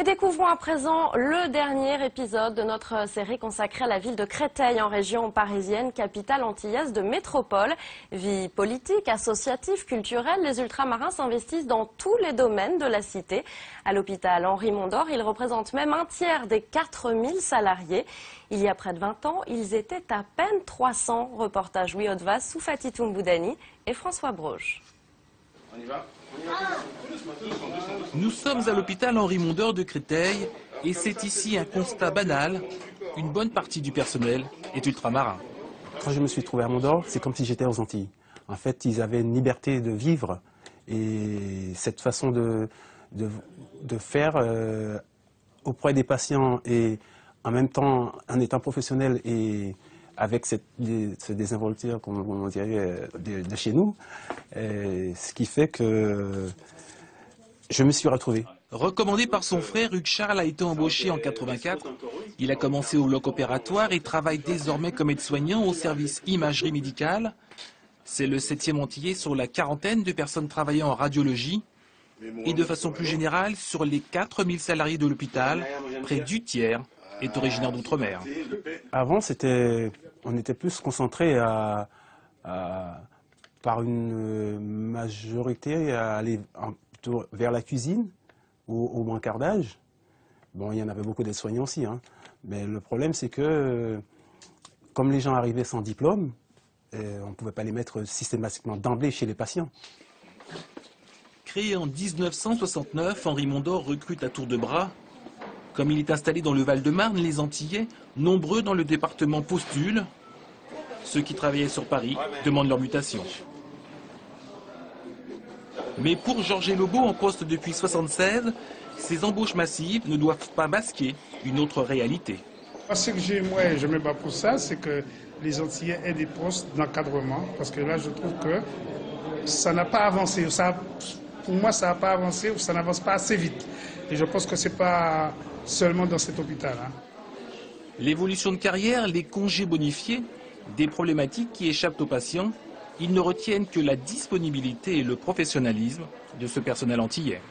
Et découvrons à présent le dernier épisode de notre série consacrée à la ville de Créteil en région parisienne, capitale antillaise de métropole. Vie politique, associative, culturelle, les ultramarins s'investissent dans tous les domaines de la cité. À l'hôpital Henri Mondor, ils représentent même un tiers des 4000 salariés. Il y a près de 20 ans, ils étaient à peine 300. Reportage Louis Haudevaz, Soufati Toumboudani et François Broge. On y va ? Nous sommes à l'hôpital Henri Mondor de Créteil et c'est ici un constat banal. Une bonne partie du personnel est ultramarin. Quand je me suis trouvé à Mondor, c'est comme si j'étais aux Antilles. En fait, ils avaient une liberté de vivre et cette façon de faire auprès des patients et en même temps en étant professionnel et avec ce désinvolture, comme on dirait, de chez nous, ce qui fait que je me suis retrouvé. Recommandé par son frère, Hugues Charles a été embauché en 84. Il a commencé au bloc opératoire et travaille désormais comme aide-soignant au service imagerie médicale. C'est le 7e Antillais sur la quarantaine de personnes travaillant en radiologie. Et de façon plus générale, sur les 4000 salariés de l'hôpital, près du tiers est originaire d'outre-mer. Avant, on était plus concentré par une majorité à aller plutôt vers la cuisine ou au brancardage. Bon, il y en avait beaucoup d'aides-soignants aussi, hein. Mais le problème, c'est que comme les gens arrivaient sans diplôme, on ne pouvait pas les mettre systématiquement d'emblée chez les patients. Créé en 1969, Henri Mondor recrute à tour de bras. Comme il est installé dans le Val-de-Marne, les Antillais, nombreux dans le département, postulent. Ceux qui travaillaient sur Paris demandent leur mutation. Mais pour Georges Lobo, en poste depuis 1976, ces embauches massives ne doivent pas masquer une autre réalité. Ce que j'aimerais, je me bats pour ça, c'est que les Antillais aient des postes d'encadrement, parce que là, je trouve que ça n'a pas avancé. Pour moi, ça n'a pas avancé ou ça n'avance pas assez vite. Et je pense que ce n'est pas seulement dans cet hôpital, hein. L'évolution de carrière, les congés bonifiés, des problématiques qui échappent aux patients, ils ne retiennent que la disponibilité et le professionnalisme de ce personnel antillais.